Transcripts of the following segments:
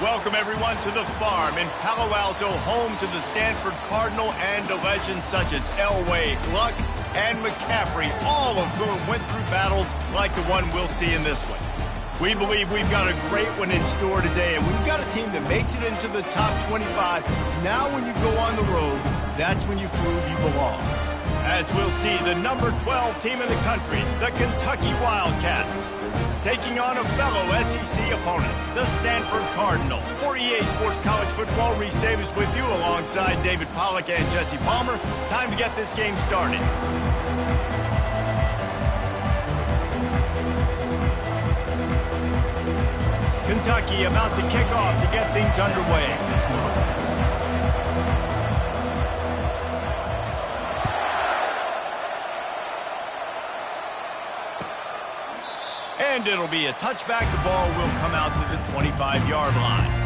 Welcome, everyone, to the farm in Palo Alto, home to the Stanford Cardinal and to legends such as Elway, Luck, and McCaffrey, all of whom went through battles like the one we'll see in this one. We believe we've got a great one in store today, and we've got a team that makes it into the top 25. Now when you go on the road, that's when you prove you belong. As we'll see, the number 12 team in the country, the Kentucky Wildcats, taking on a fellow SEC opponent, the Stanford Cardinal. For EA Sports College Football, Reese Davis with you alongside David Pollack and Jesse Palmer. Time to get this game started. Kentucky about to kick off to get things underway. And it'll be a touchback. The ball will come out to the 25-yard line.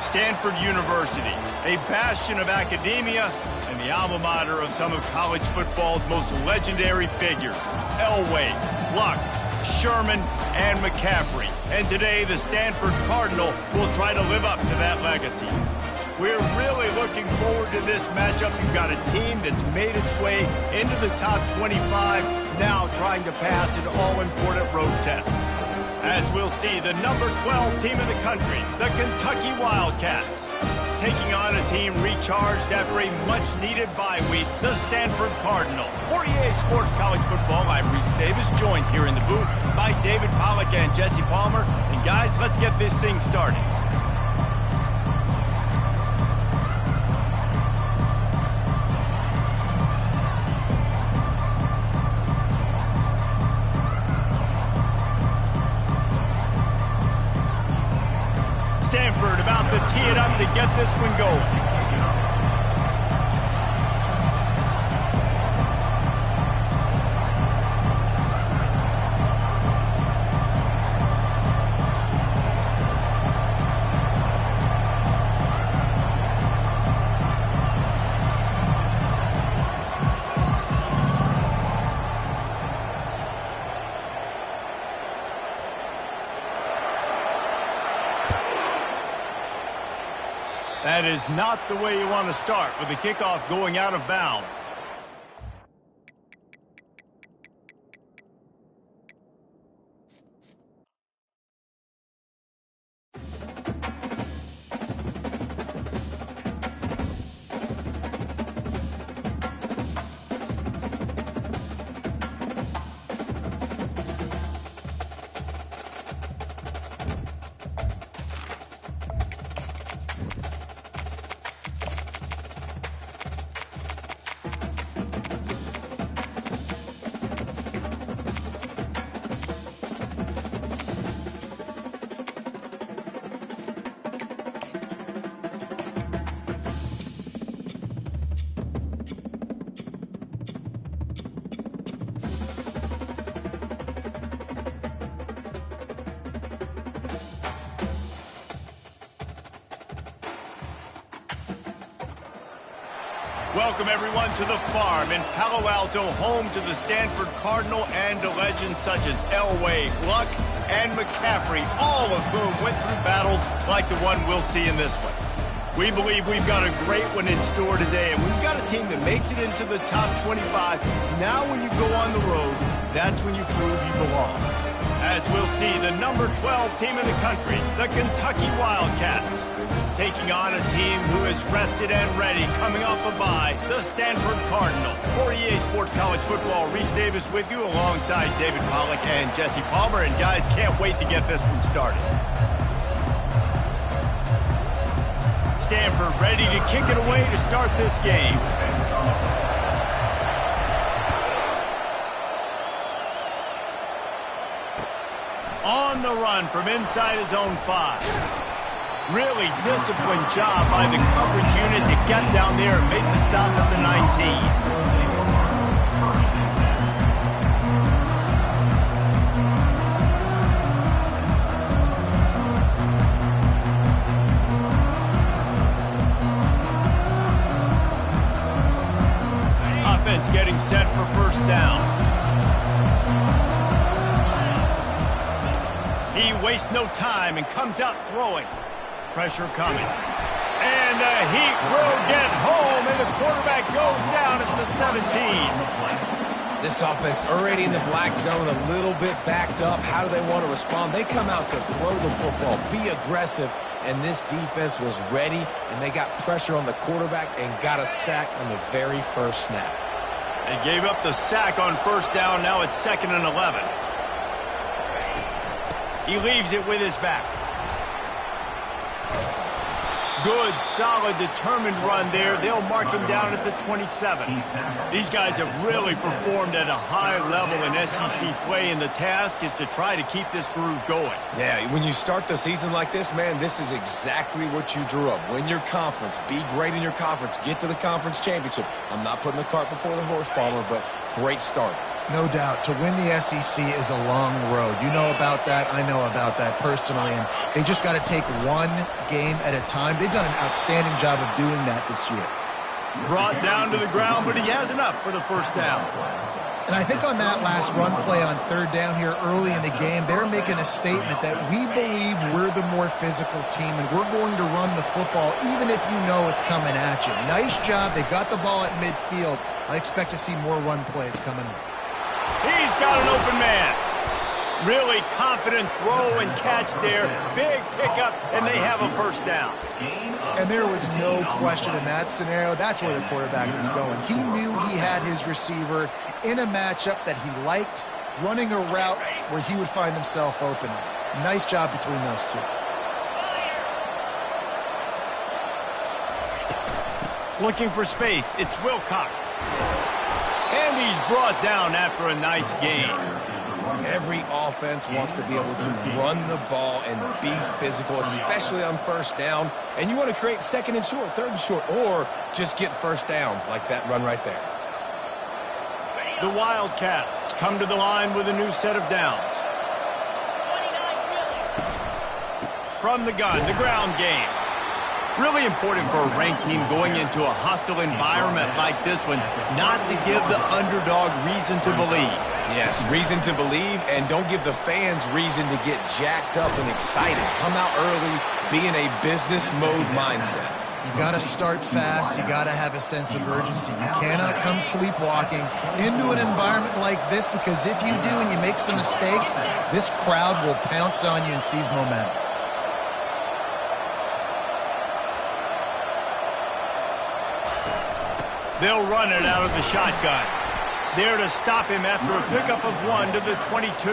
Stanford University, a bastion of academia and the alma mater of some of college football's most legendary figures, Elway, Luck, Sherman, and McCaffrey. And today, the Stanford Cardinal will try to live up to that legacy. We're really looking forward to this matchup. You've got a team that's made its way into the top 25, now trying to pass an all-important road test. As we'll see, the number 12 team in the country, the Kentucky Wildcats, taking on a team recharged after a much-needed bye week, the Stanford Cardinal. For EA Sports College Football, I'm Reese Davis, joined here in the booth by David Pollack and Jesse Palmer. And guys, let's get this thing started. Stanford about to tee it up to get this one going. That is not the way you want to start with the kickoff going out of bounds. Welcome, everyone, to the farm in Palo Alto, home to the Stanford Cardinal and to legends such as Elway, Luck, and McCaffrey, all of whom went through battles like the one we'll see in this one. We believe we've got a great one in store today, and we've got a team that makes it into the top 25. Now when you go on the road, that's when you prove you belong. As we'll see, the number 12 team in the country, the Kentucky Wildcats, taking on a team who is rested and ready, coming off a bye, the Stanford Cardinal. For EA Sports College Football, Reese Davis with you alongside David Pollack and Jesse Palmer. And guys, can't wait to get this one started. Stanford ready to kick it away to start this game. On the run from inside his own 5. Really disciplined job by the coverage unit to get down there and make the stop at the 19. Offense getting set for first down. He wastes no time and comes out throwing. Pressure coming. And the heat will get home, and the quarterback goes down at the 17. This offense already in the black zone, a little bit backed up. How do they want to respond? They come out to throw the football, be aggressive, and this defense was ready, and they got pressure on the quarterback and got a sack on the very first snap. They gave up the sack on first down. Now it's 2nd and 11. He leaves it with his back. Good, solid, determined run there. They'll mark him down at the 27. These guys have really performed at a high level in SEC play, and the task is to try to keep this groove going. Yeah, when you start the season like this, man, this is exactly what you drew up. Win your conference, be great in your conference, get to the conference championship. I'm not putting the cart before the horse, Palmer, but great start. No doubt. To win the SEC is a long road. You know about that. I know about that personally. And they just got to take one game at a time. They've done an outstanding job of doing that this year. Brought down to the ground, but he has enough for the first down. And I think on that last run play on third down here early in the game, they're making a statement that we believe we're the more physical team and we're going to run the football even if you know it's coming at you. Nice job. They got the ball at midfield. I expect to see more run plays coming up. He's got an open man. Really confident throw and catch there. Big pickup, and they have a first down. And there was no question in that scenario. That's where the quarterback was going. He knew he had his receiver in a matchup that he liked, running a route where he would find himself open. Nice job between those two. Looking for space. It's Wilcox. And he's brought down after a nice gain. Every offense wants to be able to run the ball and be physical, especially on first down. And you want to create 2nd and short, 3rd and short, or just get first downs like that run right there. The Wildcats come to the line with a new set of downs. From the gun, the ground game. Really important for a ranked team going into a hostile environment like this one, not to give the underdog reason to believe. Yes, reason to believe, and don't give the fans reason to get jacked up and excited. Come out early, be in a business mode mindset. You got to start fast. You got to have a sense of urgency. You cannot come sleepwalking into an environment like this, because if you do and you make some mistakes, this crowd will pounce on you and seize momentum. They'll run it out of the shotgun. There to stop him after a pickup of 1 to the 22.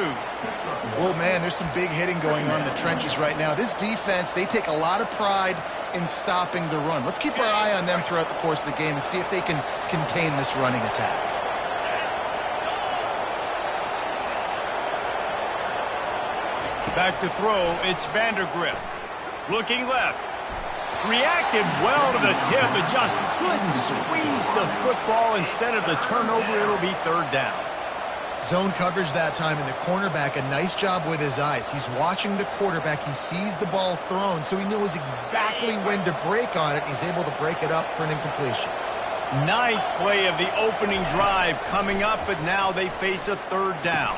Oh, man, there's some big hitting going on in the trenches right now. This defense, they take a lot of pride in stopping the run. Let's keep our eye on them throughout the course of the game and see if they can contain this running attack. Back to throw, it's Vandergrift. Looking left. Reacted well to the tip, but just couldn't squeeze the football. Instead of the turnover, it'll be 3rd down. Zone coverage that time, and the cornerback, a nice job with his eyes. He's watching the quarterback. He sees the ball thrown, so he knows exactly when to break on it. He's able to break it up for an incompletion. Ninth play of the opening drive coming up, but now they face a third down.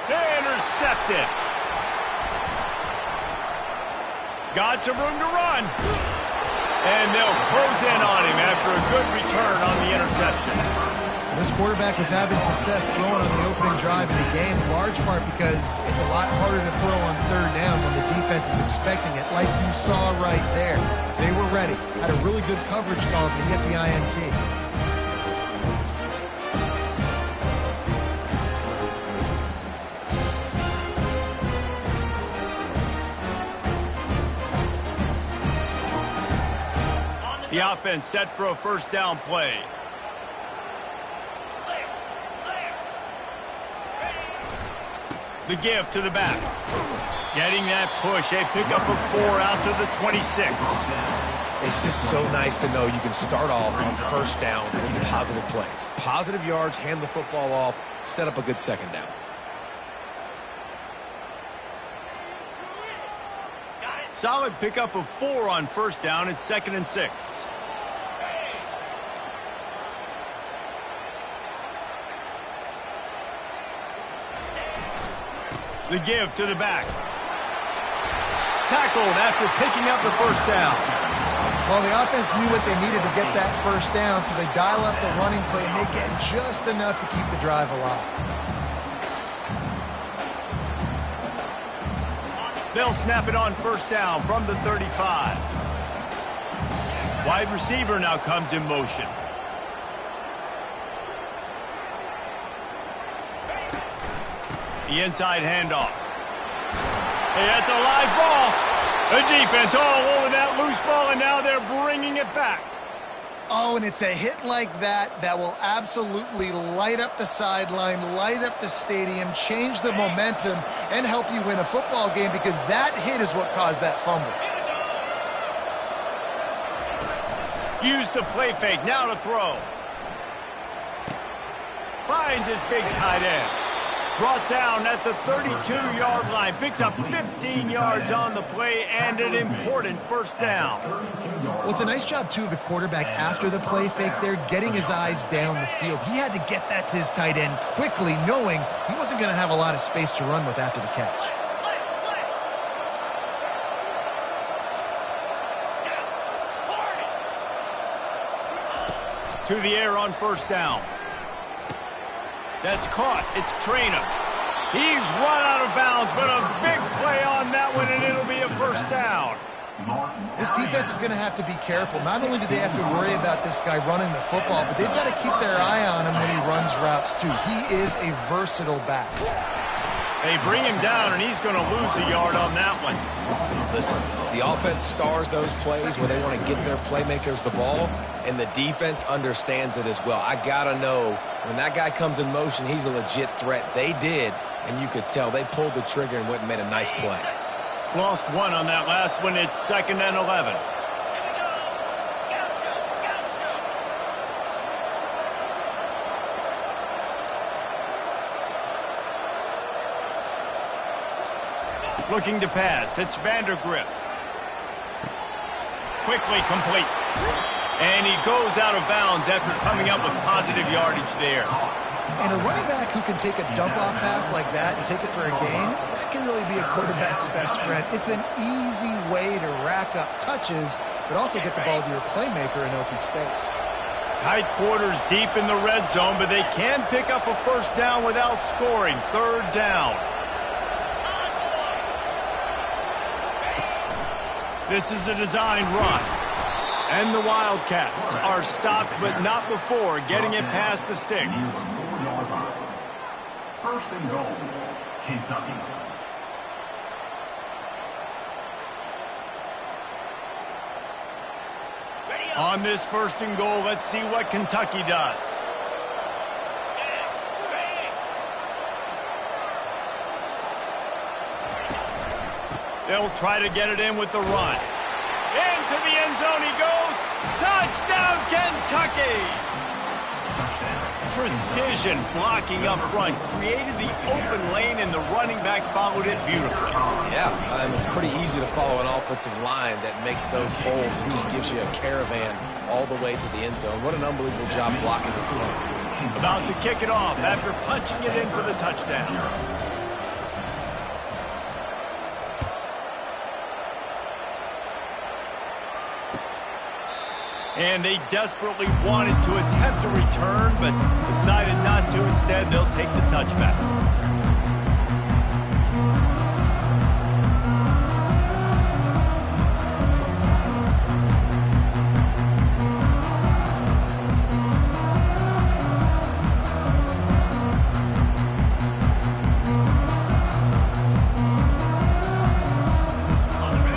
Intercepted. Got some room to run. And they'll close in on him after a good return on the interception. This quarterback was having success throwing on the opening drive of the game, in large part because it's a lot harder to throw on third down when the defense is expecting it, like you saw right there. They were ready. Had a really good coverage call to get the INT. The offense set for a first down play. The give to the back. Getting that push. A pickup of 4 out to the 26. It's just so nice to know you can start off on first down with positive plays. Positive yards, hand the football off, set up a good second down. Solid pickup of 4 on first down. It's 2nd and 6. The give to the back. Tackled after picking up the first down. Well, the offense knew what they needed to get that first down, so they dial up the running play, and they get just enough to keep the drive alive. They'll snap it on first down from the 35. Wide receiver now comes in motion. The inside handoff. Hey, that's a live ball. The defense all over that loose ball, and now they're bringing it back. Oh, and it's a hit like that that will absolutely light up the sideline, light up the stadium, change the momentum, and help you win a football game, because that hit is what caused that fumble. Use the play fake, now to throw. Finds his big tight end. Brought down at the 32-yard line. Picks up 15 yards on the play and an important first down. Well, it's a nice job, too, of the quarterback after the play fake there, getting his eyes down the field. He had to get that to his tight end quickly, knowing he wasn't going to have a lot of space to run with after the catch. To the air on first down. That's caught. It's Traynor. He's run out of bounds, but a big play on that one, and it'll be a first down. This defense is going to have to be careful. Not only do they have to worry about this guy running the football, but they've got to keep their eye on him when he runs routes, too. He is a versatile back. They bring him down, and he's going to lose a yard on that one. Listen, the offense stars those plays where they want to get their playmakers the ball, and the defense understands it as well. I got to know when that guy comes in motion, he's a legit threat. They did, and you could tell they pulled the trigger and went and made a nice play. Lost one on that last one. It's 2nd and 11. Looking to pass. It's Vandergriff. Quickly complete. And he goes out of bounds after coming up with positive yardage there. And a running back who can take a dump-off pass like that and take it for a gain, that can really be a quarterback's best friend. It's an easy way to rack up touches, but also get the ball to your playmaker in open space. Tight quarters deep in the red zone, but they can pick up a first down without scoring. Third down. This is a designed run. And the Wildcats are stopped, but not before getting it past the sticks. 1st and goal, Kentucky. On this 1st and goal, let's see what Kentucky does. They'll try to get it in with the run. Into the end zone he goes. Touchdown, Kentucky! precision blocking up front, created the open lane, and the running back followed it beautifully. Yeah, it's pretty easy to follow an offensive line that makes those holes and just gives you a caravan all the way to the end zone. What an unbelievable job blocking the front. About to kick it off after punching it in for the touchdown. And they desperately wanted to attempt a return, but decided not to. Instead, they'll take the touchback.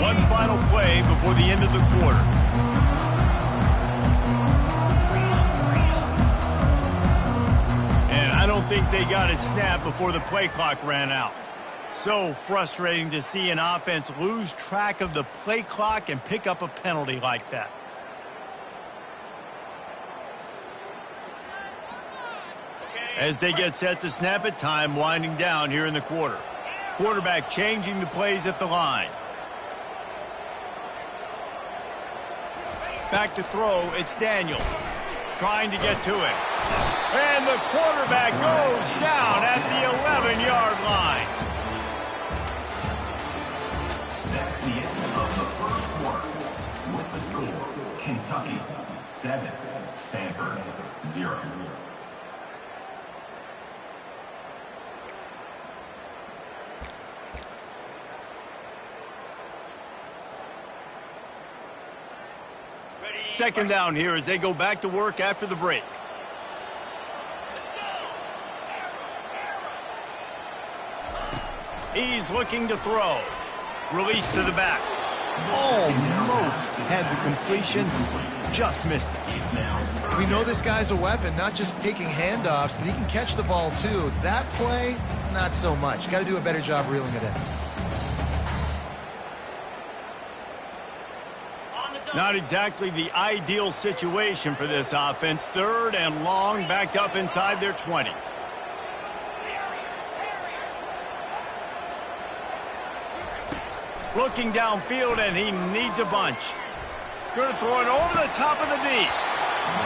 One final play before the end of the quarter. I don't think they got it snapped before the play clock ran out. So frustrating to see an offense lose track of the play clock and pick up a penalty like that. As they get set to snap it, time winding down here in the quarter. Quarterback changing the plays at the line. Back to throw, it's Daniels. Trying to get to it. And the quarterback goes down at the 11-yard line. That's the end of the first quarter. With the score, Kentucky 7, Stanford 0. Second down here as they go back to work after the break. He's looking to throw. Release to the back. Almost had the completion. Just missed it. We know this guy's a weapon, not just taking handoffs, but he can catch the ball too. That play, not so much. Got to do a better job reeling it in. Not exactly the ideal situation for this offense. Third and long, backed up inside their 20. Looking downfield, and he needs a bunch. Going to throw it over the top of the D.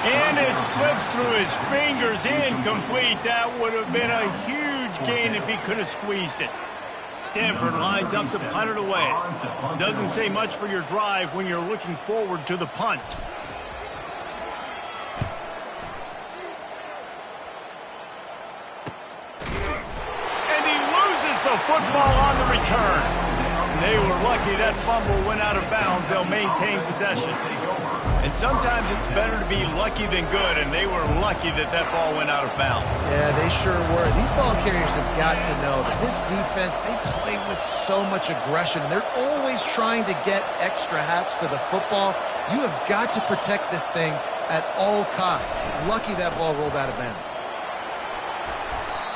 And it slips through his fingers, incomplete. That would have been a huge gain if he could have squeezed it. Stanford lines up to punt it away. Doesn't say much for your drive when you're looking forward to the punt. And he loses the football on the return. They were lucky that fumble went out of bounds. They'll maintain possession. And sometimes it's better to be lucky than good, and they were lucky that that ball went out of bounds. Yeah, they sure were. These ball carriers have got to know that this defense, they play with so much aggression, and they're always trying to get extra hats to the football. You have got to protect this thing at all costs. Lucky that ball rolled out of bounds.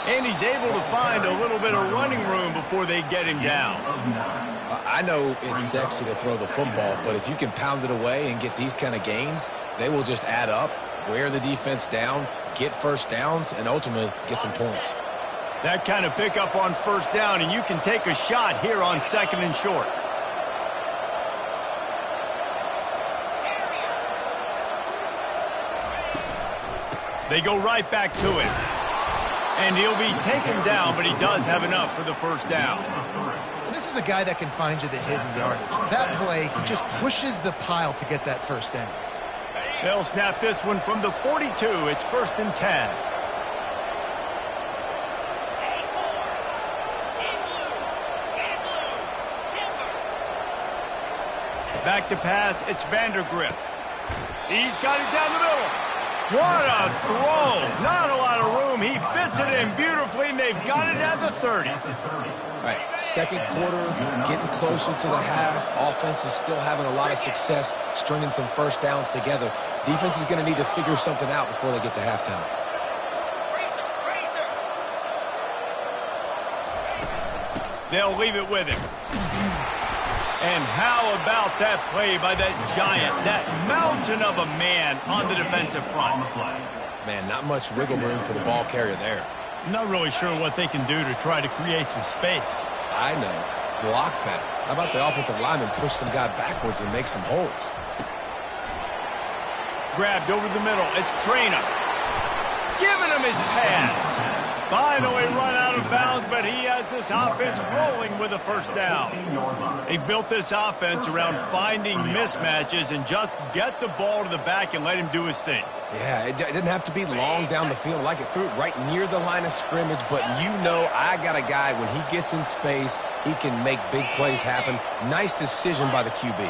And he's able to find a little bit of running room before they get him down. I know it's sexy to throw the football, but if you can pound it away and get these kind of gains, they will just add up, wear the defense down, get first downs, and ultimately get some points. That kind of pickup on first down, and you can take a shot here on second and short. They go right back to it. And he'll be taken down, but he does have enough for the first down. And this is a guy that can find you the hidden yardage. That play, he just pushes the pile to get that first down. They'll snap this one from the 42. It's 1st and 10. Back to pass, it's Vandergrift. He's got it down the middle. What a throw! Not a lot of room. He fits it in beautifully, and they've got it at the 30. All right, second quarter, getting closer to the half. Offense is still having a lot of success stringing some first downs together. Defense is going to need to figure something out before they get to halftime. They'll leave it with him. And how about that play by that giant, that mountain of a man on the defensive front? Man, not much wiggle room for the ball carrier there. I'm not really sure what they can do to try to create some space. I know. Block pattern. How about the offensive lineman push some guy backwards and make some holes? Grabbed over the middle. It's Traina. Giving him his pads. Finally run out of bounds, but he has this offense rolling with a first down. They've built this offense around finding mismatches and just get the ball to the back and let him do his thing. Yeah, it didn't have to be long down the field. Like it threw it right near the line of scrimmage, but you know I got a guy, when he gets in space, he can make big plays happen. Nice decision by the QB.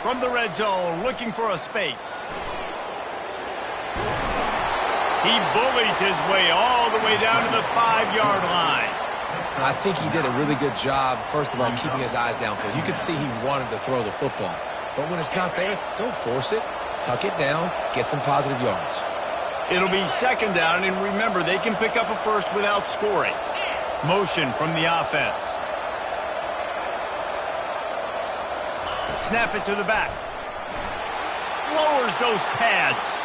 From the red zone, looking for a space. He bullies his way all the way down to the 5-yard line. I think he did a really good job, first of all, keeping his eyes downfield. You could see he wanted to throw the football. But when it's not there, don't force it. Tuck it down, get some positive yards. It'll be second down, and remember, they can pick up a first without scoring. Motion from the offense. Snap it to the back. Lowers those pads.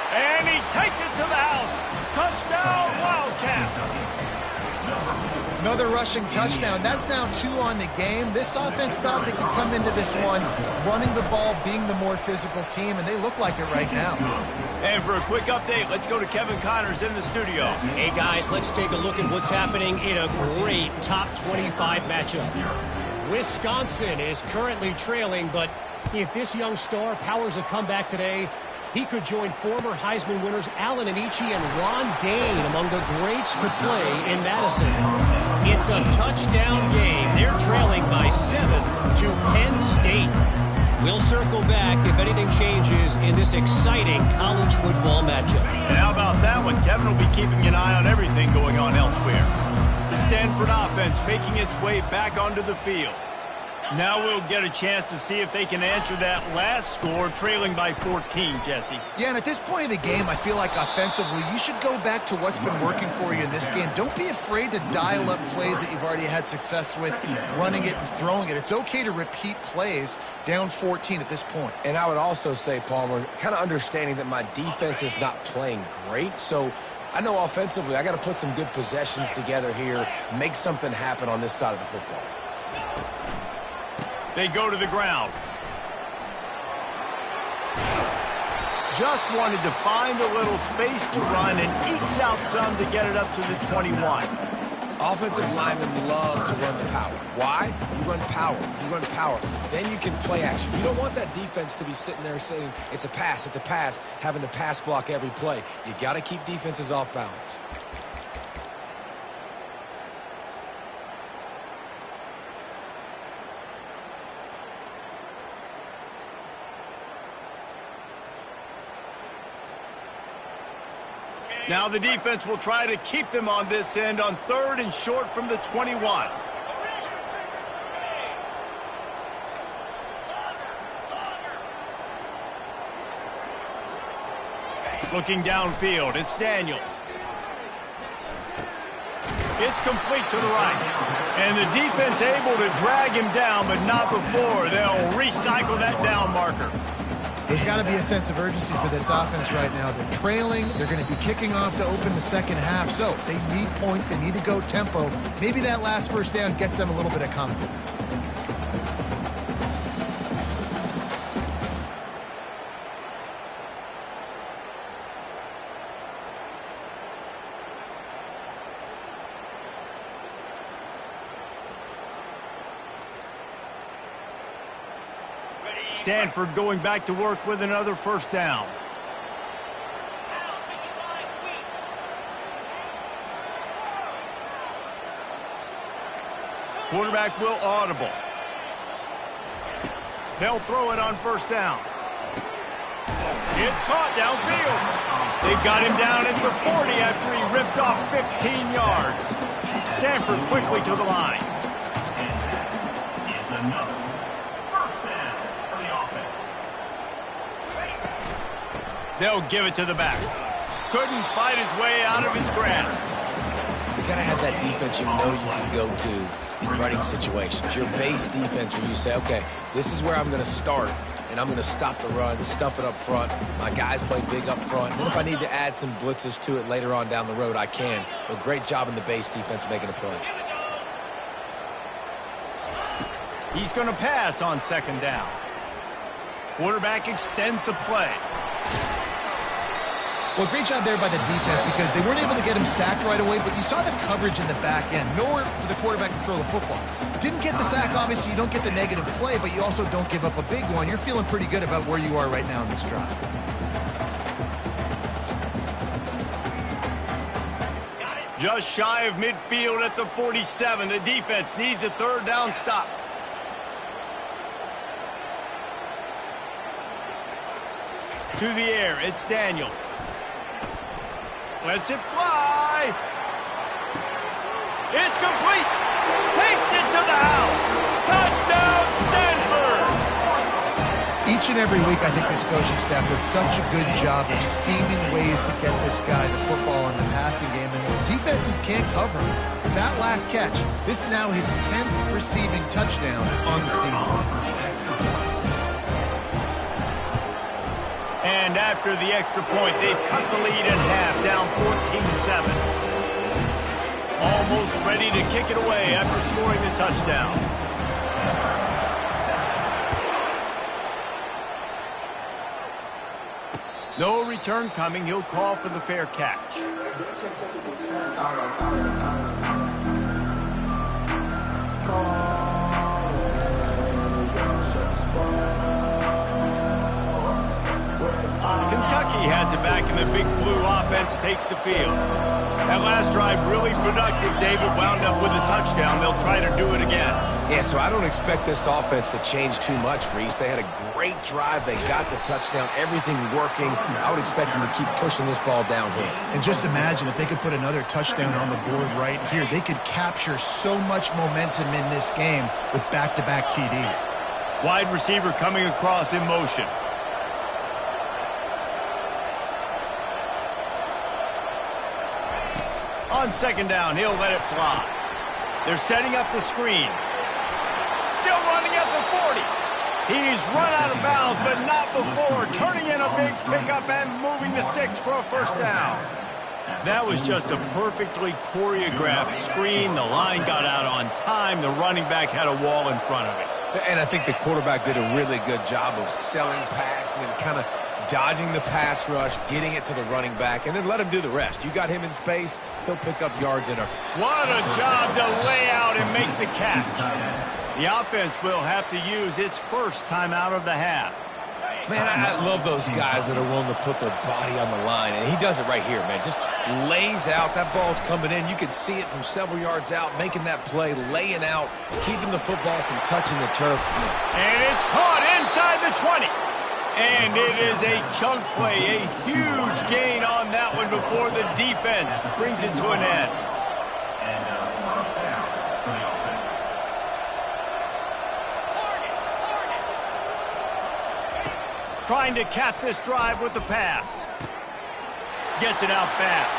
And he takes it to the house. Touchdown, Wildcats. Another rushing touchdown. That's now 2 on the game. This offense thought they could come into this one running the ball, being the more physical team, and they look like it right now. And for a quick update, let's go to Kevin Connors in the studio. Hey, guys, let's take a look at what's happening in a great top 25 matchup. Wisconsin is currently trailing, but if this young star powers a comeback today, he could join former Heisman winners Allen Amici and Ron Dane among the greats to play in Madison. It's a touchdown game. They're trailing by 7 to Penn State. We'll circle back if anything changes in this exciting college football matchup. And how about that one? Kevin will be keeping an eye on everything going on elsewhere. The Stanford offense making its way back onto the field. Now we'll get a chance to see if they can answer that last score, trailing by 14, Jesse. Yeah, and at this point in the game, I feel like offensively, you should go back to what's been working for you in this game. Don't be afraid to dial up plays that you've already had success with, running it and throwing it. It's okay to repeat plays down 14 at this point. And I would also say, Palmer, kind of understanding that my defense is not playing great, so I know offensively I got to put some good possessions together here, make something happen on this side of the football. They go to the ground. Just wanted to find a little space to run and ekes out some to get it up to the 21. Offensive linemen love to run the power. Why? You run power. You run power. Then you can play action. You don't want that defense to be sitting there saying, it's a pass, having to pass block every play. You got to keep defenses off balance. Now the defense will try to keep them on this end on 3rd and short from the 21. Looking downfield, it's Daniels. It's complete to the right. And the defense able to drag him down, but not before. They'll recycle that down marker. There's got to be a sense of urgency for this offense right now. They're trailing. They're going to be kicking off to open the second half. So they need points. They need to go tempo. Maybe that last first down gets them a little bit of confidence. Stanford going back to work with another first down. Quarterback will audible. They'll throw it on first down. It's caught downfield. They've got him down at the 40 after he ripped off 15 yards. Stanford quickly to the line. They'll give it to the back. Couldn't fight his way out of his grasp. got to have that defense you know you can go to in running situations. Your base defense where you say, okay, this is where I'm going to start, and I'm going to stop the run, stuff it up front. My guys play big up front. And then if I need to add some blitzes to it later on down the road, I can. But great job in the base defense making a play. He's going to pass on second down. Quarterback extends the play. Well, great job there by the defense because they weren't able to get him sacked right away, but you saw the coverage in the back end. Nowhere for the quarterback to throw the football. Didn't get the sack, obviously. You don't get the negative play, but you also don't give up a big one. You're feeling pretty good about where you are right now in this drive. Just shy of midfield at the 47. The defense needs a third down stop. To the air, it's Daniels. Lets it fly. It's complete. Takes it to the house. Touchdown, Stanford. Each and every week, I think this coaching staff does such a good job of scheming ways to get this guy the football in the passing game, and the defenses can't cover him. With that last catch, this is now his 10th receiving touchdown on the season. And after the extra point, they've cut the lead in half, down 14-7. Almost ready to kick it away after scoring the touchdown. No return coming. He'll call for the fair catch. Kentucky has it back, and the big blue offense takes the field. That last drive really productive. David wound up with a touchdown. They'll try to do it again. Yeah, so I don't expect this offense to change too much, Reese. They had a great drive. They got the touchdown, everything working. I would expect them to keep pushing this ball downhill. And just imagine if they could put another touchdown on the board right here. They could capture so much momentum in this game with back-to-back TDs. Wide receiver coming across in motion. On second down, he'll let it fly. They're setting up the screen. Still running at the 40. He's run out of bounds, but not before. Turning in a big pickup and moving the sticks for a first down. That was just a perfectly choreographed screen. The line got out on time. The running back had a wall in front of it. And I think the quarterback did a really good job of selling pass and then kind of dodging the pass rush, getting it to the running back, and then let him do the rest. You got him in space, he'll pick up yards in a... What a job to lay out and make the catch. The offense will have to use its first timeout of the half. Man, I love those guys that are willing to put their body on the line, and he does it right here, man. Just lays out. That ball's coming in. You can see it from several yards out, making that play, laying out, keeping the football from touching the turf. And it's caught inside the 20. And it is a chunk play, a huge gain on that one before the defense brings it to an end. First down for the offense. Trying to cap this drive with the pass. Gets it out fast.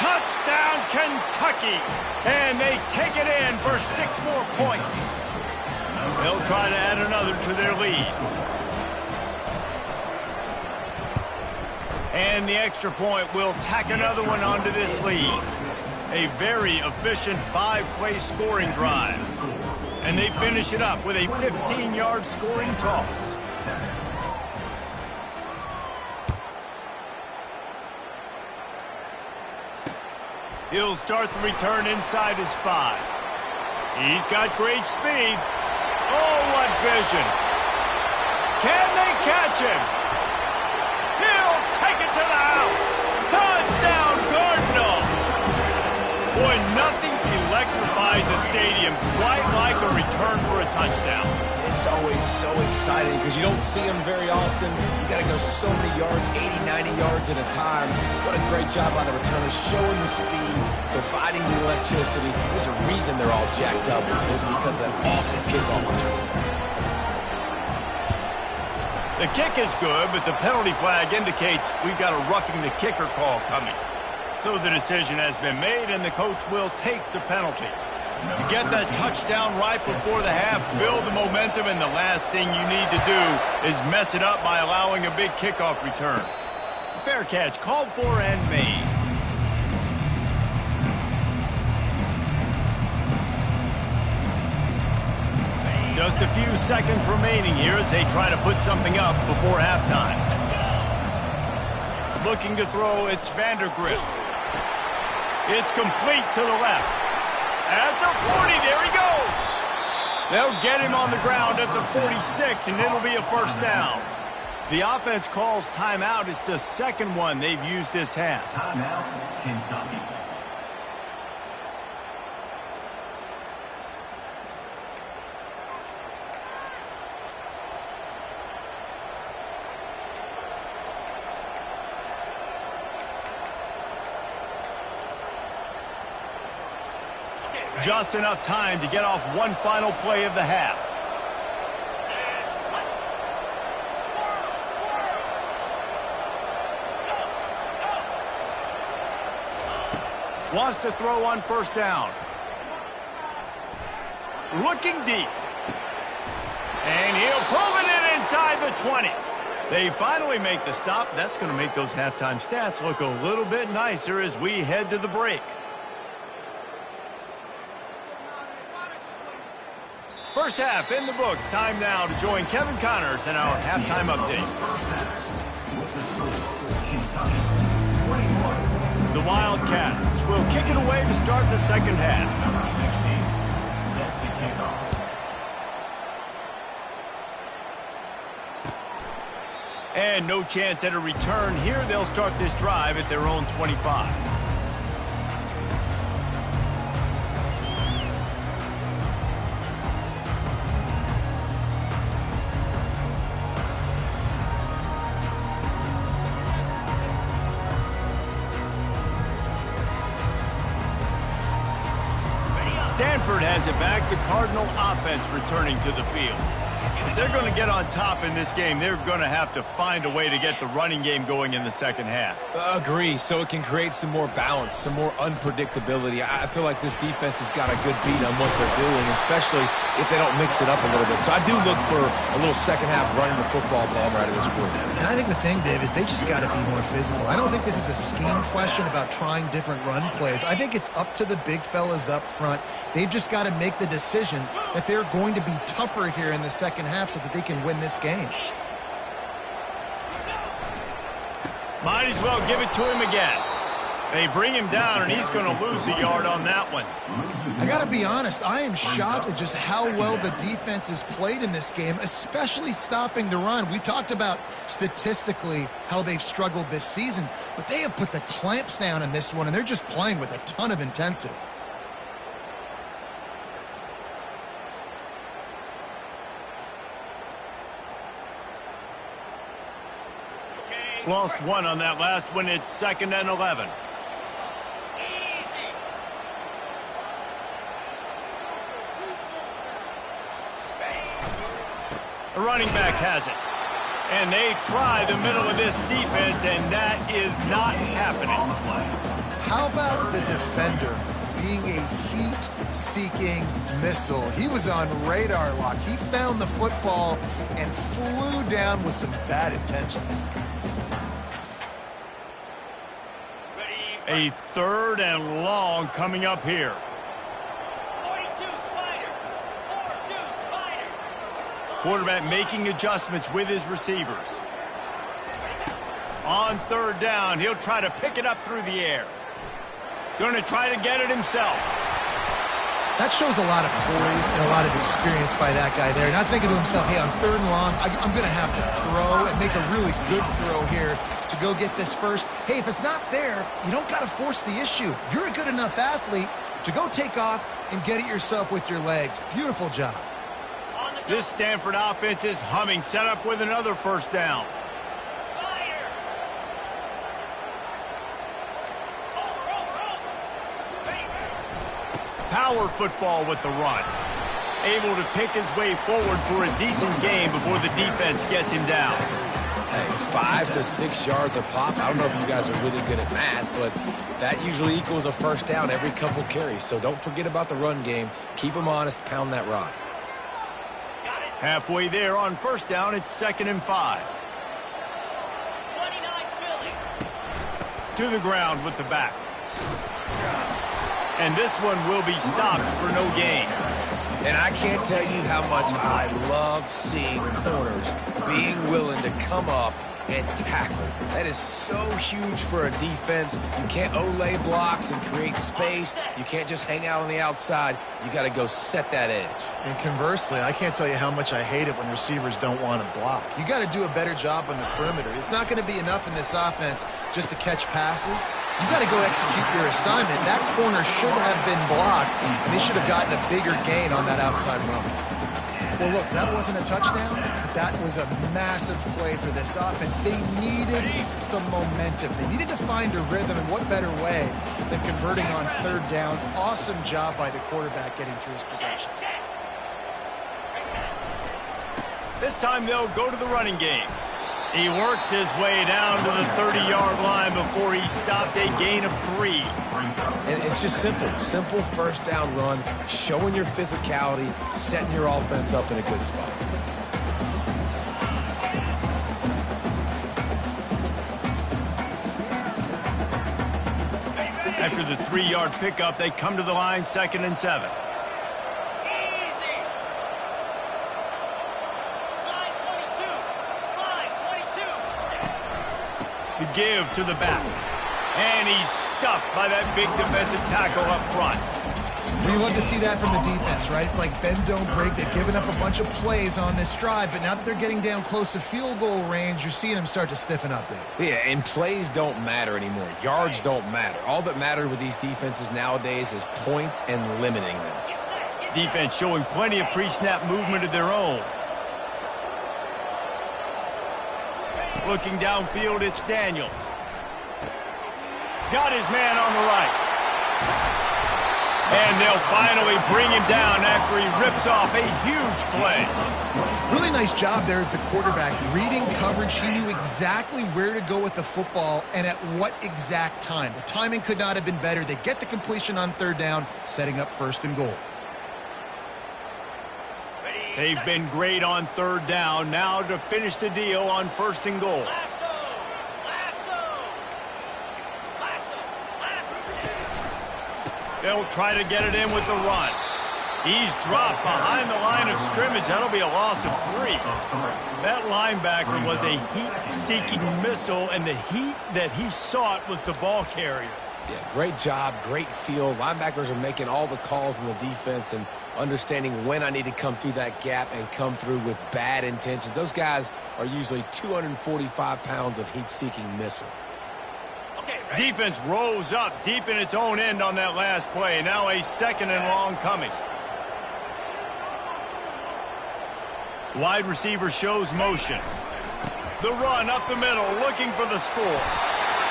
Touchdown, Kentucky! And they take it in for 6 more points. They'll try to add another to their lead. And the extra point will tack another one onto this lead. A very efficient 5-play scoring drive. And they finish it up with a 15-yard scoring toss. He'll start the return inside his 5. He's got great speed. Oh, what vision. Can they catch him? He'll take it to the house. Touchdown, Cardinal. Boy, nothing electrifies a stadium quite like a return for a touchdown. It's always so exciting because you don't see them very often. You got to go so many yards, 80, 90 yards at a time. What a great job by the returners, showing the speed, providing the electricity. There's a reason they're all jacked up. It's because of that awesome kickoff return. The kick is good, but the penalty flag indicates we've got a roughing the kicker call coming. So the decision has been made, and the coach will take the penalty. You get that touchdown right before the half, build the momentum, and the last thing you need to do is mess it up by allowing a big kickoff return. Fair catch, called for and made. Just a few seconds remaining here as they try to put something up before halftime. Looking to throw, it's Vandergrift. It's complete to the left. At the 40, there he goes. They'll get him on the ground at the 46, and it'll be a first down. The offense calls timeout. It's the second one they've used this half. Timeout, Kentucky. Just enough time to get off one final play of the half. Wants to throw on first down. Looking deep. And he'll pull it in inside the 20. They finally make the stop. That's going to make those halftime stats look a little bit nicer as we head to the break. First half in the books. Time now to join Kevin Connors in our halftime update. The Wildcats will kick it away to start the second half. And no chance at a return here. They'll start this drive at their own 25. Stanford has it back. The Cardinal offense returning to the field. If they're going to get on top in this game, they're going to have to find a way to get the running game going in the second half. Agree, so it can create some more balance, some more unpredictability. I feel like this defense has got a good beat on what they're doing, especially if they don't mix it up a little bit. So I do look for a little second half running the football ball right out of this quarter. And I think the thing, Dave, is they just got to be more physical. I don't think this is a scheme question about trying different run plays. I think it's up to the big fellas up front. They've just got to make the decision that they're going to be tougher here in the second half so that they can win this game. Might as well give it to him again. They bring him down, and he's going to lose a yard on that one. I got to be honest, I am shocked at just how well the defense has played in this game, especially stopping the run. We talked about statistically how they've struggled this season, but they have put the clamps down in this one, and they're just playing with a ton of intensity. Lost one on that last one. It's 2nd and 11. The running back has it. And they try the middle of this defense, and that is not happening. How about the defender being a heat-seeking missile? He was on radar lock. He found the football and flew down with some bad intentions. A 3rd and long coming up here. 42 Spider. 4-2 Spider. Quarterback making adjustments with his receivers. On 3rd down, he'll try to pick it up through the air. Going to try to get it himself. That shows a lot of poise and a lot of experience by that guy there. Not thinking to himself, hey, on 3rd and long, I'm going to have to throw and make a really good throw here to go get this first. Hey, if it's not there, you don't got to force the issue. You're a good enough athlete to go take off and get it yourself with your legs. Beautiful job. This Stanford offense is humming, set up with another first down. Power football with the run. Able to pick his way forward for a decent game before the defense gets him down. Hey, 5 to 6 yards a pop. I don't know if you guys are really good at math, but that usually equals a first down every couple carries. So don't forget about the run game. Keep them honest. Pound that rock. Halfway there on first down, it's 2nd and 5. 29 Philly. To the ground with the back. And this one will be stopped for no gain. And I can't tell you how much I love seeing corners being willing to come up and tackle. That is so huge for a defense. You can't olay blocks and create space. You can't just hang out on the outside. You got to go set that edge. And conversely, I can't tell you how much I hate it when receivers don't want to block. You got to do a better job on the perimeter. It's not going to be enough in this offense just to catch passes. You got to go execute your assignment. That corner should have been blocked, and they should have gotten a bigger gain on that outside run. Well, look, that wasn't a touchdown, but that was a massive play for this offense. They needed some momentum. They needed to find a rhythm, and what better way than converting on third down. Awesome job by the quarterback getting through his possession. This time they'll go to the running game. He works his way down to the 30-yard line before he stopped a gain of 3. And it's just simple first down run, showing your physicality, setting your offense up in a good spot. After the 3-yard pickup, they come to the line 2nd and 7. The give to the back. And he's stuffed by that big defensive tackle up front. We love to see that from the defense, right? It's like bend, don't break. They've given up a bunch of plays on this drive, but now that they're getting down close to field goal range, you're seeing them start to stiffen up there. Yeah, and plays don't matter anymore. Yards don't matter. All that matters with these defenses nowadays is points and limiting them. Defense showing plenty of pre-snap movement of their own. Looking downfield, it's Daniels. Got his man on the right. And they'll finally bring him down after he rips off a huge play. Really nice job there at the quarterback. Reading coverage, he knew exactly where to go with the football and at what exact time. The timing could not have been better. They get the completion on third down, setting up 1st and goal. They've been great on third down. Now to finish the deal on 1st and goal. They'll try to get it in with the run. He's dropped behind the line of scrimmage. That'll be a loss of 3. That linebacker was a heat-seeking missile, and the heat that he sought was the ball carrier. Yeah, great job, great feel. Linebackers are making all the calls in the defense and understanding when I need to come through that gap and come through with bad intentions. Those guys are usually 245 pounds of heat-seeking missile. Defense rose up deep in its own end on that last play. Now a 2nd and long coming. Wide receiver shows motion. The run up the middle, looking for the score.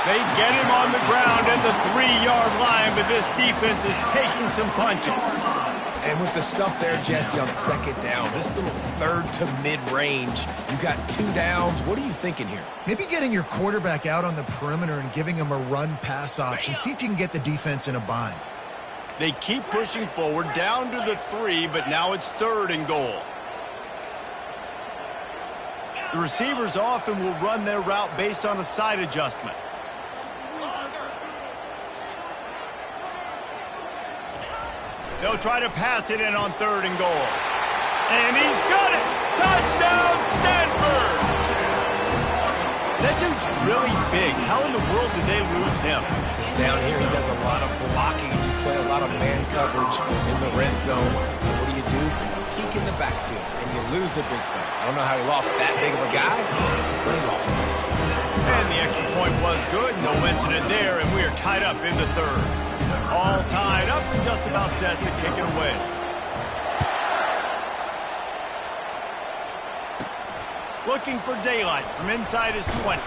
They get him on the ground at the 3-yard line, but this defense is taking some punches. And with the stuff there, Jesse, on 2nd down, this little 3rd to mid-range, you got 2 downs. What are you thinking here? Maybe getting your quarterback out on the perimeter and giving him a run-pass option. See if you can get the defense in a bind. They keep pushing forward down to the 3, but now it's 3rd and goal. The receivers often will run their route based on a side adjustment. They'll try to pass it in on 3rd and goal. And he's got it! Touchdown, Stanford! That dude's really big. How in the world did they lose him? Because down here, he does a lot of blocking. You play a lot of man coverage in the red zone. And what do? Peek in the backfield, and you lose the big fella. I don't know how he lost that big of a guy, but he lost him. And the extra point was good. No incident there, and we are tied up in the 3rd. All tied up and just about set to kick it away. Looking for daylight from inside his 20.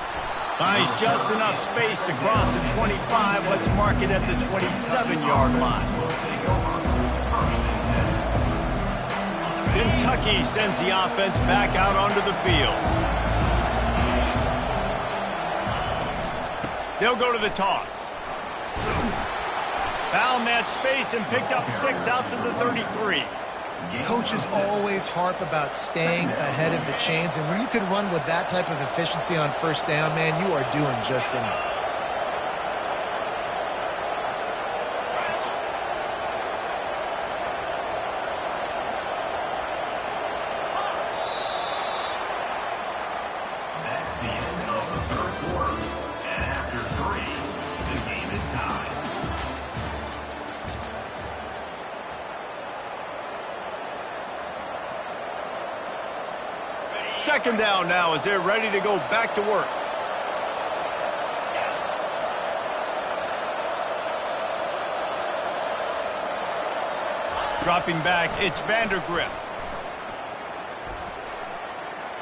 Finds just enough space to cross the 25. Let's mark it at the 27-yard line. Kentucky sends the offense back out onto the field. They'll go to the toss. Found that space and picked up 6 out to the 33. Coaches always harp about staying ahead of the chains, and when you can run with that type of efficiency on first down, man, you are doing just that. That's the end of the third quarter. And after 3, the game is tied. Second down now as they're ready to go back to work. Dropping back, it's Vandergriff.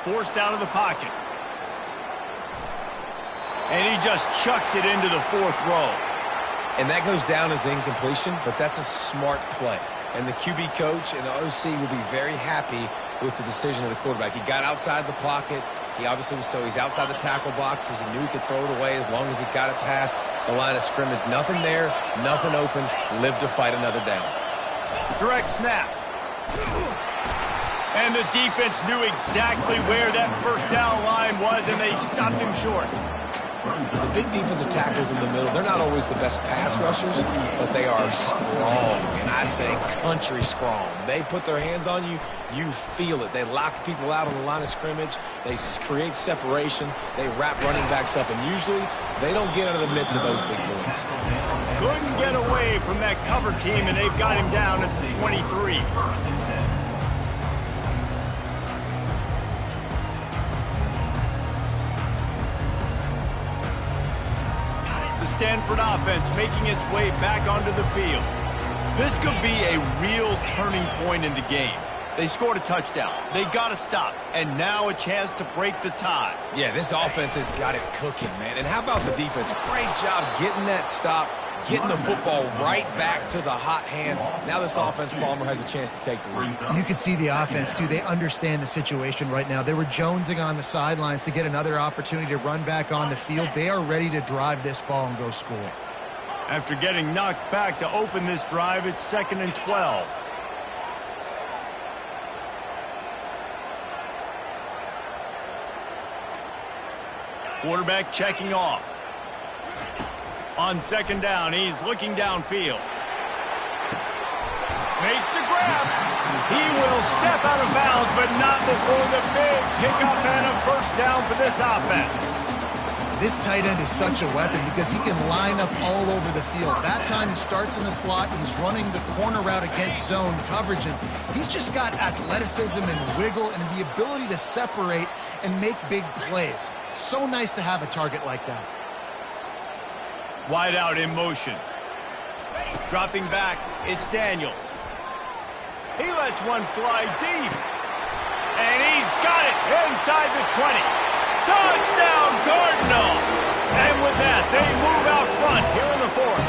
Forced out of the pocket. And he just chucks it into the 4th row. And that goes down as incompletion, but that's a smart play. And the QB coach and the OC will be very happy with the decision of the quarterback. He got outside the pocket. He obviously was he's outside the tackle boxes. He knew he could throw it away as long as he got it past the line of scrimmage. Nothing there, nothing open. Live to fight another down. Direct snap. And the defense knew exactly where that first down line was, and they stopped him short. The big defensive tackles in the middle, they're not always the best pass rushers, but they are strong, and I say country strong. They put their hands on you, you feel it. They lock people out on the line of scrimmage. They create separation. They wrap running backs up, and usually they don't get out of the midst of those big boys. Couldn't get away from that cover team, and they've got him down at the 23. Stanford offense making its way back onto the field. This could be a real turning point in the game. They scored a touchdown. They got to stop. And now a chance to break the tie. Yeah, this offense has got it cooking, man. And how about the defense? Great job getting that stop, getting the football right back to the hot hand. Now this offense, Palmer, has a chance to take the lead. You can see the offense, too. They understand the situation right now. They were jonesing on the sidelines to get another opportunity to run back on the field. They are ready to drive this ball and go score. After getting knocked back to open this drive, it's 2nd and 12. Quarterback checking off. On 2nd down, he's looking downfield. Makes the grab. He will step out of bounds, but not before the big pickup and a first down for this offense. This tight end is such a weapon because he can line up all over the field. That time he starts in the slot, he's running the corner route against zone coverage, and he's just got athleticism and wiggle and the ability to separate and make big plays. It's so nice to have a target like that. Wide out in motion. Dropping back, it's Daniels. He lets one fly deep. And he's got it inside the 20. Touchdown, Cardinal! And with that, they move out front here in the 4th.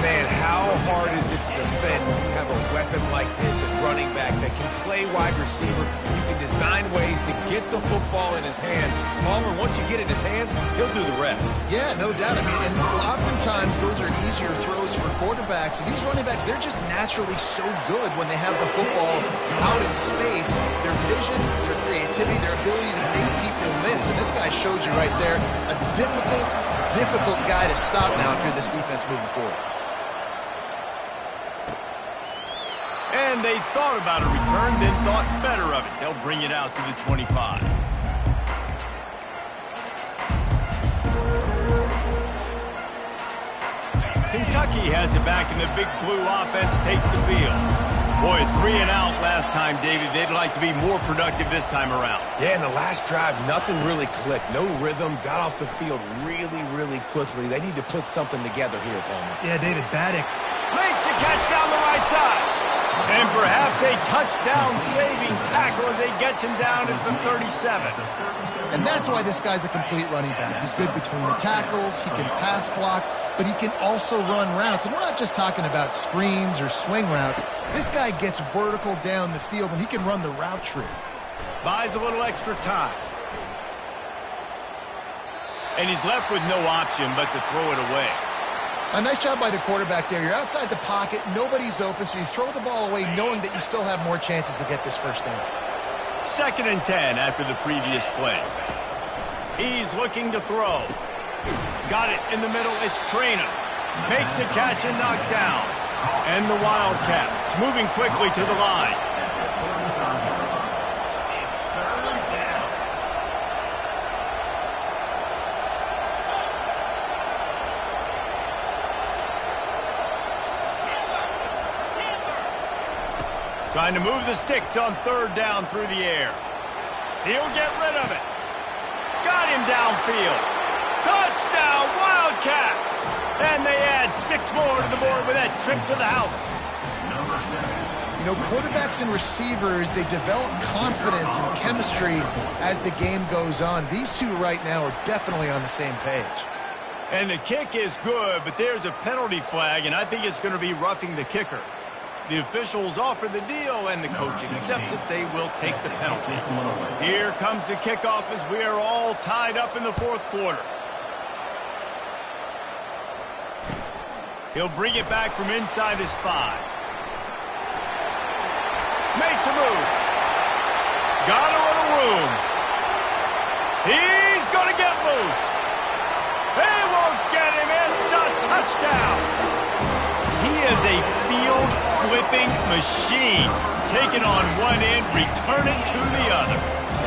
Man, how hard is it to defend when you have a weapon like this at running back that can play wide receiver? You can design ways to get the football in his hand. Palmer, once you get it in his hands, he'll do the rest. Yeah, no doubt. I mean, and oftentimes those are easier throws for quarterbacks. And these running backs, they're just naturally so good when they have the football out in space. Their vision, their creativity, their ability to make people miss. And this guy shows you right there a difficult guy to stop now if you're this defense moving forward. And they thought about a return, then thought better of it. They'll bring it out to the 25. Kentucky has it back, and the big blue offense takes the field. Boy, 3 and out last time, David. They'd like to be more productive this time around. Yeah, in the last drive, nothing really clicked. No rhythm, got off the field really, really quickly. They need to put something together here, Palmer. Yeah, David Baddick Makes the catch down the right side. And perhaps a touchdown-saving tackle as he gets him down at the 37. And that's why this guy's a complete running back. He's good between the tackles, he can pass block, but he can also run routes. And we're not just talking about screens or swing routes. This guy gets vertical down the field, and he can run the route tree. Buys a little extra time. And he's left with no option but to throw it away. A nice job by the quarterback there. You're outside the pocket, nobody's open, so you throw the ball away knowing that you still have more chances to get this first down. 2nd and 10 after the previous play. He's looking to throw. Got it in the middle. It's Traina. Makes a catch and knocked down. And the Wildcats moving quickly to the line. Trying to move the sticks on 3rd down through the air. He'll get rid of it. Got him downfield. Touchdown, Wildcats! And they add 6 more to the board with that trip to the house. You know, quarterbacks and receivers, they develop confidence and chemistry as the game goes on. These two right now are definitely on the same page. And the kick is good, but there's a penalty flag, and I think it's going to be roughing the kicker. The officials offer the deal, and the coach accepts it. They will take the penalty. Here comes the kickoff as we are all tied up in the 4th quarter. He'll bring it back from inside his 5. Makes a move. Got a little room. He's going to get loose. They won't get him. It's a touchdown. He is a field-flipping machine. Take it on one end, return it to the other.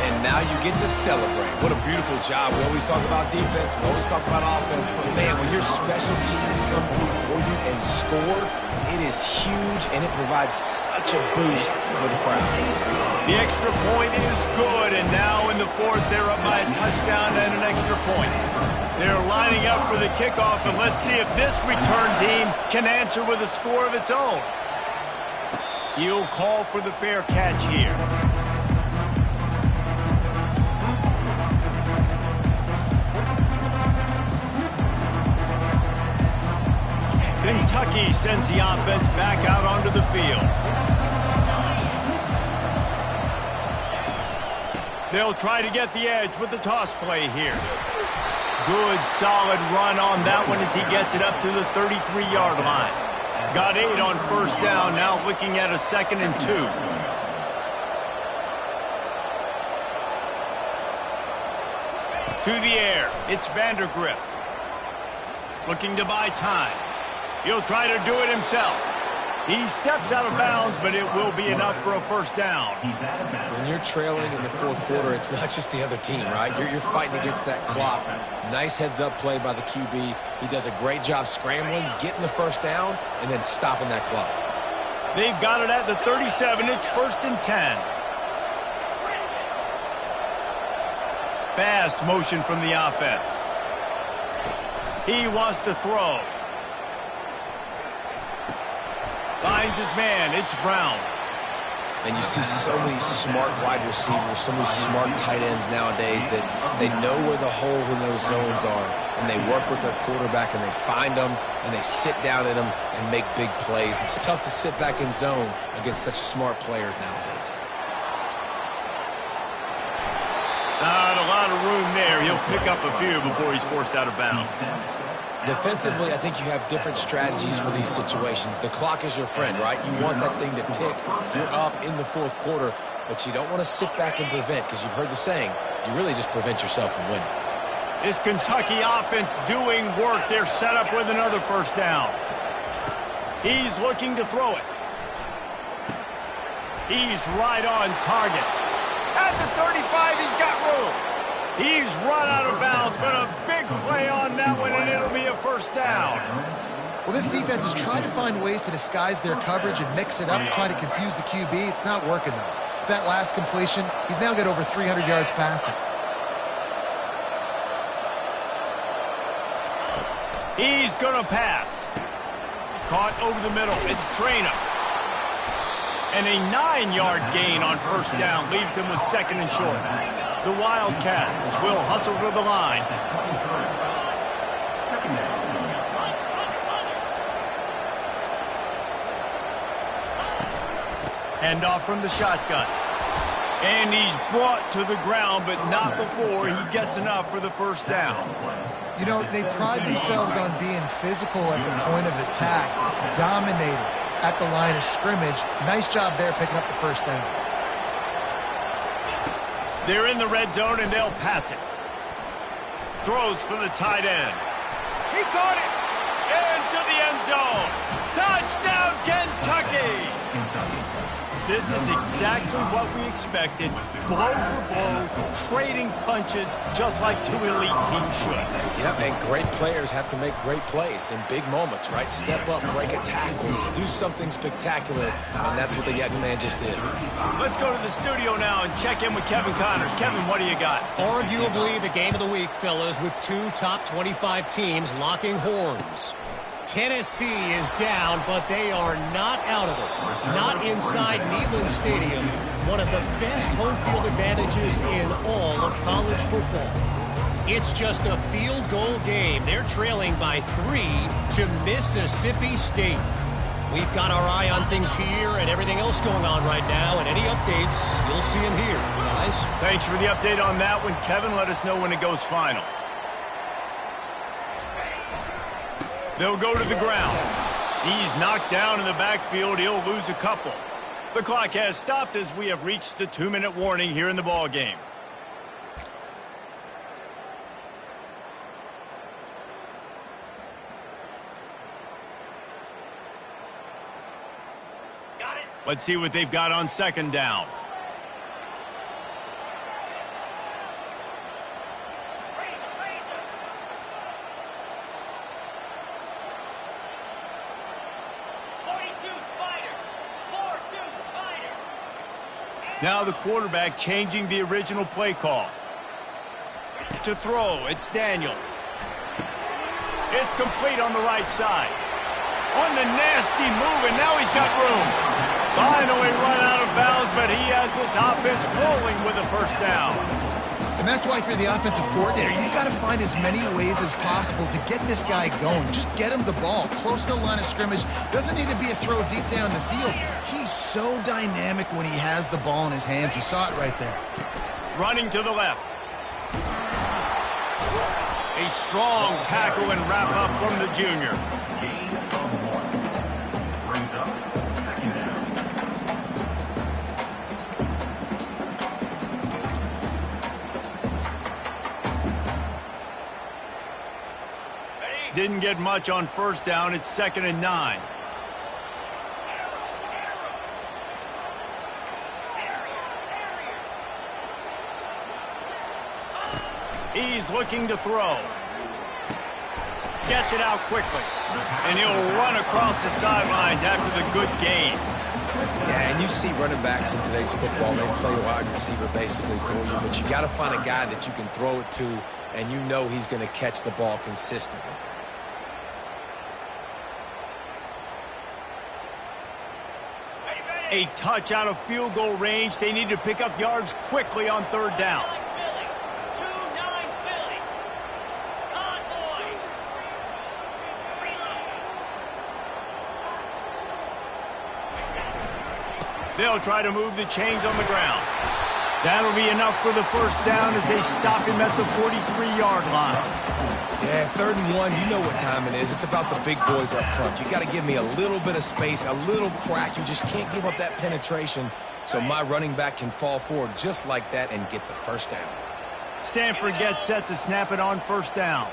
And now you get to celebrate. What a beautiful job. We always talk about defense. We always talk about offense. But, man, when your special teams come through for you and score, it is huge, and it provides such a boost for the crowd. The extra point is good, and now in the 4th, they're up by a touchdown and an extra point. They're lining up for the kickoff, and let's see if this return team can answer with a score of its own. He'll call for the fair catch here. Kentucky sends the offense back out onto the field. They'll try to get the edge with the toss play here. Good, solid run on that one as he gets it up to the 33-yard line. Got 8 on 1st down, now looking at a 2nd and 2. To the air, it's Vandergriff. Looking to buy time. He'll try to do it himself. He steps out of bounds, but it will be enough for a 1st down. When you're trailing in the 4th quarter, it's not just the other team, right? You're fighting against that clock. Nice heads-up play by the QB. He does a great job scrambling, getting the 1st down, and then stopping that clock. They've got it at the 37. It's 1st and 10. Fast motion from the offense. He wants to throw. Finds his man. It's Brown. And you see so many smart wide receivers, so many smart tight ends nowadays that they know where the holes in those zones are, and they work with their quarterback, and they find them, and they sit down in them and make big plays. It's tough to sit back in zone against such smart players nowadays. Not a lot of room there. He'll pick up a few before he's forced out of bounds. Defensively, I think you have different strategies for these situations. The clock is your friend, right? You want that thing to tick. You're up in the 4th quarter, but you don't want to sit back and prevent, because you've heard the saying, you really just prevent yourself from winning. Is Kentucky offense doing work? They're set up with another 1st down. He's looking to throw it. He's right on target. At the 35, he's got room. He's run out of bounds, but a big play on that one, and it'll be a 1st down. Well, this defense is trying to find ways to disguise their coverage and mix it up, trying to confuse the QB. It's not working, though. With that last completion, he's now got over 300 yards passing. He's going to pass. Caught over the middle. It's Traina. And a 9-yard gain on 1st down leaves him with 2nd and short. The Wildcats will hustle to the line. Hand off from the shotgun. And he's brought to the ground, but not before he gets enough for the first down. You know, they pride themselves on being physical at the point of attack, dominating at the line of scrimmage. Nice job there picking up the first down. They're in the red zone, and they'll pass it. Throws for the tight end. He caught it! Into the end zone! Touchdown, Kentucky! This is exactly what we expected. Blow for blow, trading punches, just like two elite teams should. Yep, and great players have to make great plays in big moments, right? Step up, break a tackle, do something spectacular, and that's what the young man just did. Let's go to the studio now and check in with Kevin Connors. Kevin, what do you got? Arguably the game of the week, fellas, with two top 25 teams locking horns. Tennessee is down, but they are not out of it. Not inside Neyland Stadium, one of the best home field advantages in all of college football. It's just a field goal game. They're trailing by 3 to Mississippi State. We've got our eye on things here and everything else going on right now, and any updates, you'll see them here, guys. Thanks for the update on that one, Kevin. Let us know when it goes final. They'll go to the ground. He's knocked down in the backfield. He'll lose a couple. The clock has stopped as we have reached the 2-minute warning here in the ball game. Got it. Let's see what they've got on second down. Now the quarterback changing the original play call. To throw, it's Daniels. It's complete on the right side. On the nasty move, and now he's got room. Finally run out of bounds, but he has this offense rolling with a first down. And that's why, if you're the offensive coordinator, you've got to find as many ways as possible to get this guy going. Just get him the ball close to the line of scrimmage. Doesn't need to be a throw deep down the field. He's so dynamic when he has the ball in his hands. You saw it right there. Running to the left. A strong tackle and wrap up from the junior. Gain of 1. Brings up second down. Didn't get much on first down. It's 2nd and 9. He's looking to throw. Gets it out quickly. And he'll run across the sidelines after the good gain. Yeah, and you see running backs in today's football, they play wide receiver basically for you, but you got to find a guy that you can throw it to, and you know he's going to catch the ball consistently. A touch out of field goal range. They need to pick up yards quickly on third down. They'll try to move the chains on the ground. That'll be enough for the first down as they stop him at the 43-yard line. Yeah, 3rd and 1, you know what time it is. It's about the big boys up front. You got to give me a little bit of space, a little crack. You just can't give up that penetration so my running back can fall forward just like that and get the first down. Stanford gets set to snap it on first down.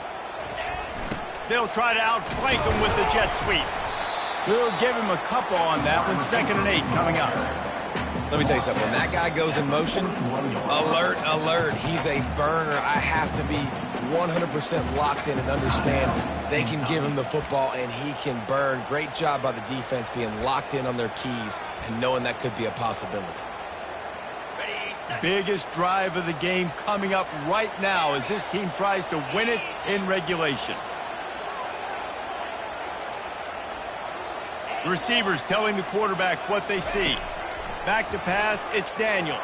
They'll try to outflank him with the jet sweep. We'll give him a couple on that one. 2nd and 8 coming up. Let me tell you something. When that guy goes in motion, alert, alert. He's a burner. I have to be 100% locked in and understand they can give him the football and he can burn. Great job by the defense being locked in on their keys and knowing that could be a possibility. Biggest drive of the game coming up right now as this team tries to win it in regulation. Receivers telling the quarterback what they see. Back to pass, it's Daniels.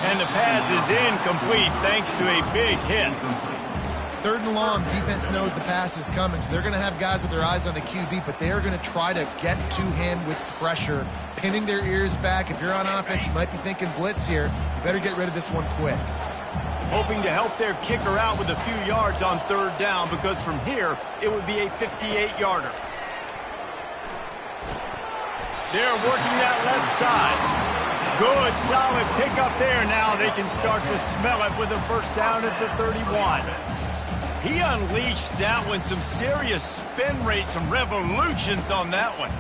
And the pass is incomplete thanks to a big hit. 3rd and long, defense knows the pass is coming, so they're going to have guys with their eyes on the QB, but they are going to try to get to him with pressure, pinning their ears back. If you're on offense, you might be thinking blitz here. You better get rid of this one quick. Hoping to help their kicker out with a few yards on third down, because from here, it would be a 58-yarder. They're working that left side. Good, solid pickup there. Now they can start to smell it with a first down at the 31. He unleashed that one. Some serious spin rate, some revolutions on that one.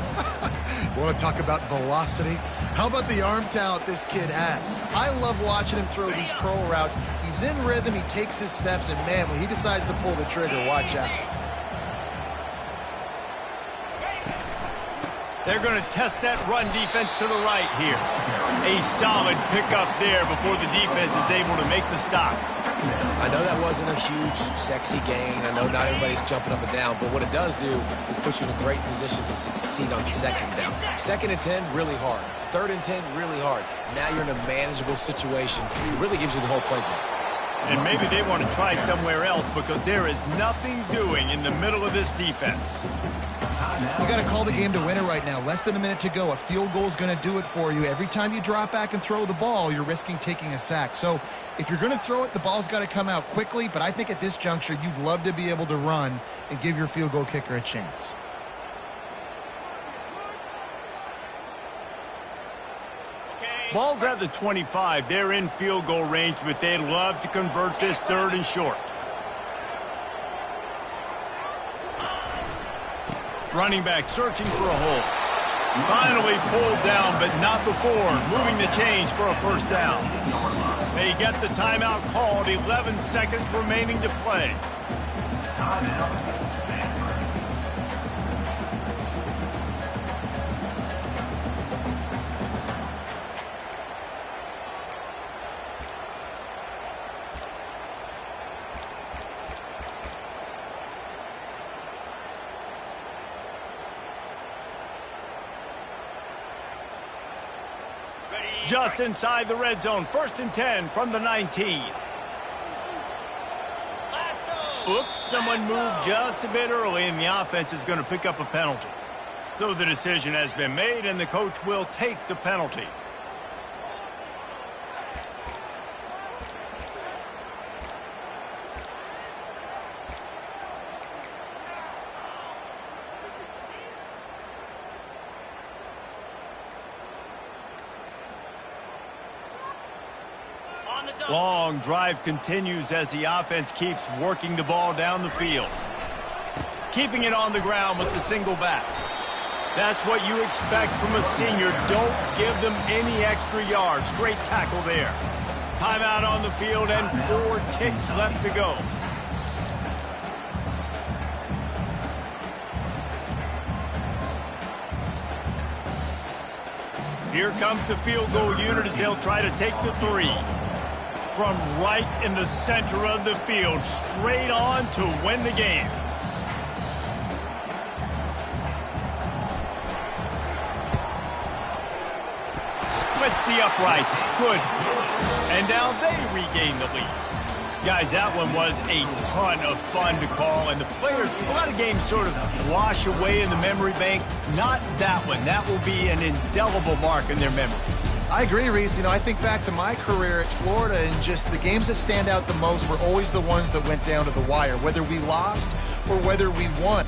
Want to talk about velocity? How about the arm talent this kid has? I love watching him throw these curl routes. He's in rhythm, he takes his steps, and man, when he decides to pull the trigger, watch out. They're going to test that run defense to the right here. A solid pickup there before the defense is able to make the stop. I know that wasn't a huge, sexy gain. I know not everybody's jumping up and down, but what it does do is put you in a great position to succeed on second down. Second and 10, really hard. Third and 10, really hard. Now you're in a manageable situation. It really gives you the whole playbook. And maybe they want to try somewhere else, because there is nothing doing in the middle of this defense. You got to call the game to win it right now. Less than a minute to go. A field goal is going to do it for you. Every time you drop back and throw the ball, you're risking taking a sack. So if you're going to throw it, the ball's got to come out quickly. But I think at this juncture, you'd love to be able to run and give your field goal kicker a chance. Ball's at the 25. They're in field goal range, but they'd love to convert this third and short. Running back searching for a hole. Finally pulled down, but not before moving the chains for a first down. They get the timeout called. 11 seconds remaining to play. Just inside the red zone. First and 10 from the 19. Oops, someone moved just a bit early, and the offense is going to pick up a penalty. So the decision has been made, and the coach will take the penalty. Long drive continues as the offense keeps working the ball down the field. Keeping it on the ground with the single back. That's what you expect from a senior. Don't give them any extra yards. Great tackle there. Timeout on the field and 4 ticks left to go. Here comes the field goal unit as they'll try to take the 3. From right in the center of the field, straight on to win the game. Splits the uprights. Good. And now they regain the lead. Guys, that one was a ton of fun to call, and the players, a lot of games sort of wash away in the memory bank. Not that one. That will be an indelible mark in their memories. I agree, Reese. You know, I think back to my career at Florida, and just the games that stand out the most were always the ones that went down to the wire, whether we lost or whether we won.